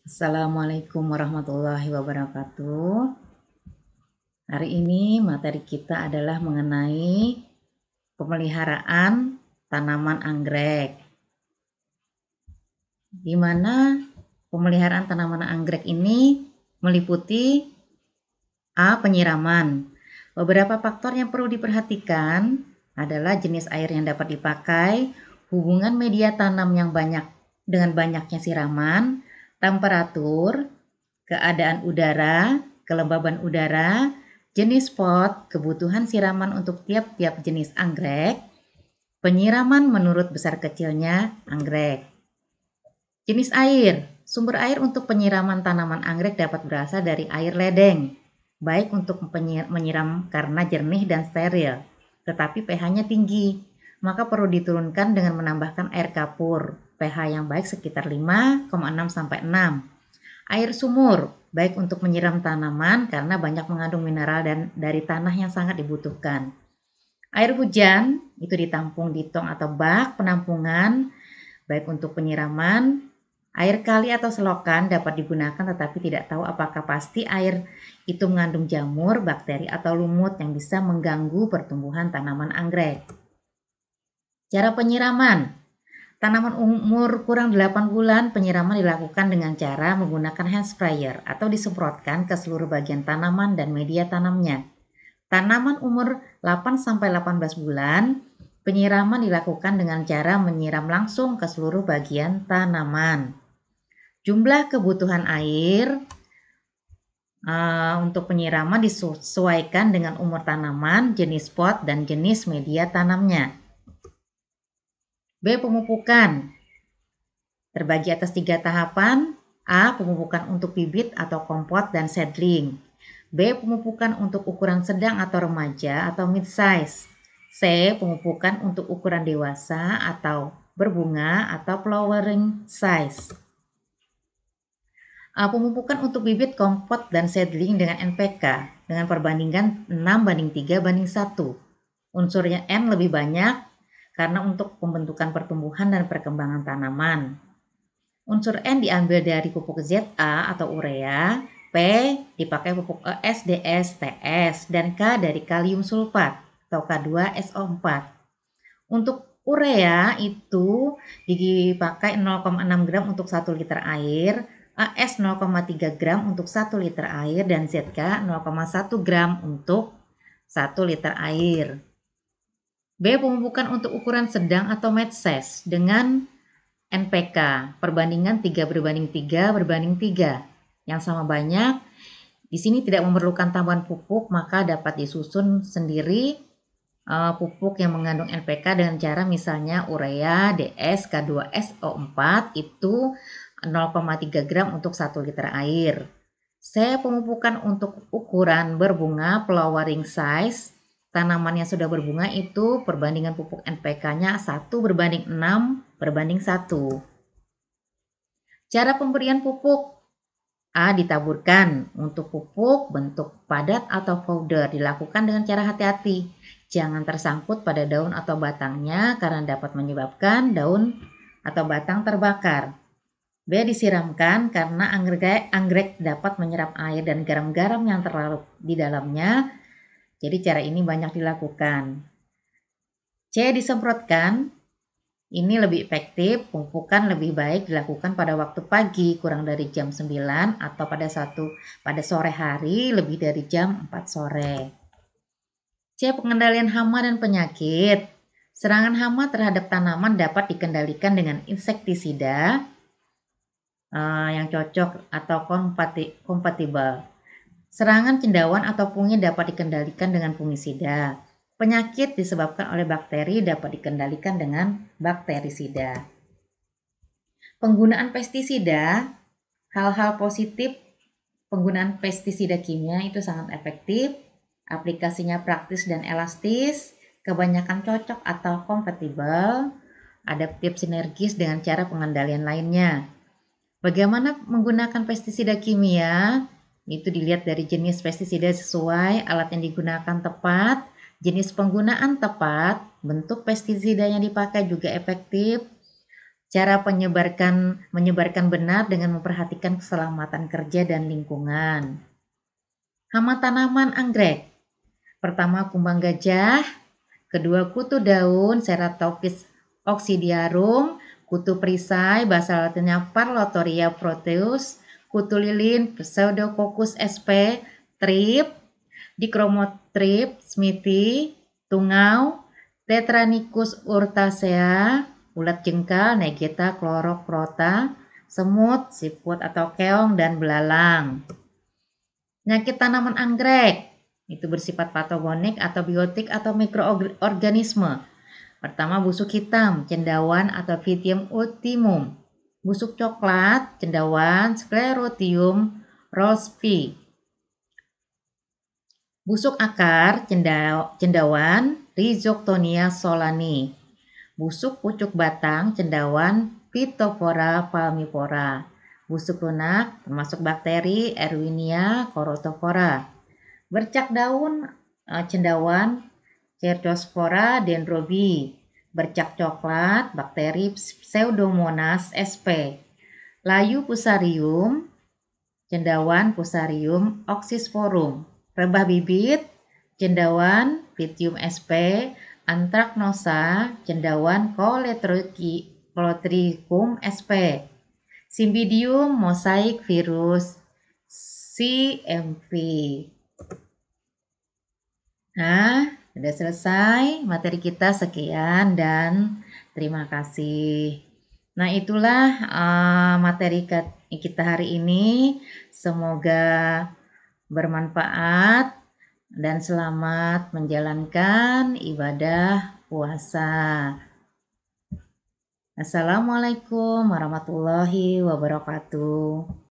Assalamualaikum warahmatullahi wabarakatuh. Hari ini materi kita adalah mengenai pemeliharaan tanaman anggrek. Di mana pemeliharaan tanaman anggrek ini meliputi penyiraman. Beberapa faktor yang perlu diperhatikan adalah jenis air yang dapat dipakai, hubungan media tanam yang banyak dengan banyaknya siraman, temperatur, keadaan udara, kelembaban udara, jenis pot, kebutuhan siraman untuk tiap-tiap jenis anggrek, penyiraman menurut besar kecilnya anggrek. Jenis air, sumber air untuk penyiraman tanaman anggrek dapat berasal dari air ledeng, baik untuk menyiram karena jernih dan steril, tetapi pH-nya tinggi, maka perlu diturunkan dengan menambahkan air kapur, pH yang baik sekitar 5,6-6. Air sumur, baik untuk menyiram tanaman karena banyak mengandung mineral dan dari tanah yang sangat dibutuhkan. Air hujan, itu ditampung di tong atau bak penampungan, baik untuk penyiraman. Air kali atau selokan dapat digunakan tetapi tidak tahu apakah pasti air itu mengandung jamur, bakteri atau lumut yang bisa mengganggu pertumbuhan tanaman anggrek. Cara penyiraman. Tanaman umur kurang 8 bulan penyiraman dilakukan dengan cara menggunakan hand sprayer atau disemprotkan ke seluruh bagian tanaman dan media tanamnya. Tanaman umur 8-18 bulan penyiraman dilakukan dengan cara menyiram langsung ke seluruh bagian tanaman. Jumlah kebutuhan air untuk penyiraman disesuaikan dengan umur tanaman, jenis pot, dan jenis media tanamnya. B. Pemupukan. Terbagi atas 3 tahapan. A. Pemupukan untuk bibit atau kompot dan seedling. B. Pemupukan untuk ukuran sedang atau remaja atau mid-size. C. Pemupukan untuk ukuran dewasa atau berbunga atau flowering size. Pemupukan untuk bibit, kompot, dan seedling dengan NPK dengan perbandingan 6:3:1. Unsurnya N lebih banyak karena untuk pembentukan pertumbuhan dan perkembangan tanaman. Unsur N diambil dari pupuk ZA atau urea, P dipakai pupuk ES, DS, TS, dan K dari kalium sulfat atau K2SO4. Untuk urea itu dipakai 0,6 gram untuk 1 liter air, AS 0,3 gram untuk 1 liter air, dan ZK 0,1 gram untuk 1 liter air. B. Pemupukan untuk ukuran sedang atau mid-size dengan NPK perbandingan 3:3:3 yang sama banyak. Di sini tidak memerlukan tambahan pupuk, maka dapat disusun sendiri pupuk yang mengandung NPK dengan cara misalnya urea, DS, K2SO4 itu 0,3 gram untuk 1 liter air. C. Pemupukan untuk ukuran berbunga flowering size. Tanaman yang sudah berbunga itu perbandingan pupuk NPK-nya 1:6:1. Cara pemberian pupuk. A. Ditaburkan. Untuk pupuk bentuk padat atau powder dilakukan dengan cara hati-hati. Jangan tersangkut pada daun atau batangnya karena dapat menyebabkan daun atau batang terbakar. B. Disiramkan karena anggrek dapat menyerap air dan garam-garam yang terlarut di dalamnya. Jadi cara ini banyak dilakukan. C. Disemprotkan. Ini lebih efektif, pemupukan lebih baik dilakukan pada waktu pagi kurang dari jam 9 atau pada sore hari lebih dari jam 4 sore. C. Pengendalian hama dan penyakit. Serangan hama terhadap tanaman dapat dikendalikan dengan insektisida yang cocok atau kompatibel. Serangan cendawan atau fungi dapat dikendalikan dengan fungisida. Penyakit disebabkan oleh bakteri dapat dikendalikan dengan bakterisida. Penggunaan pestisida, hal-hal positif penggunaan pestisida kimia itu sangat efektif, aplikasinya praktis dan elastis, kebanyakan cocok atau kompatibel, adaptif sinergis dengan cara pengendalian lainnya. Bagaimana menggunakan pestisida kimia? Itu dilihat dari jenis pestisida sesuai, alat yang digunakan tepat, jenis penggunaan tepat, bentuk pestisida yang dipakai juga efektif, Cara menyebarkan benar dengan memperhatikan keselamatan kerja dan lingkungan. Hama tanaman anggrek. Pertama, kumbang gajah. Kedua, kutu daun Ceratopsis oxydiarum. Kutu perisai, bahasa latinnya Parlotoria proteus. Kutu lilin Pseudococcus sp. Trip, Dichromotrip smithi. Tungau Tetranicus urtacea. Ulat jengkal Negeta chlorocrota. Semut, siput atau keong, dan belalang. Penyakit tanaman anggrek itu bersifat patogenik atau biotik atau mikroorganisme. Pertama, busuk hitam, cendawan atau Pythium ultimum. Busuk coklat, cendawan Sclerotium rosspi. Busuk akar, cendawan Rhizoctonia solani. Busuk pucuk batang, cendawan Phytophthora palmipora. Busuk lunak termasuk bakteri Erwinia chorotophora. Bercak daun, cendawan Cercospora dendrobi. Bercak coklat, bakteri Pseudomonas sp. Layu Fusarium, cendawan Fusarium oxysporum. Rebah bibit, cendawan Pythium sp. Anthracnosa, cendawan Coletricum sp. Cymbidium mosaic virus CMV. Nah, sudah selesai materi kita, sekian dan terima kasih. Nah, itulah materi kita hari ini. Semoga bermanfaat dan selamat menjalankan ibadah puasa. Assalamualaikum warahmatullahi wabarakatuh.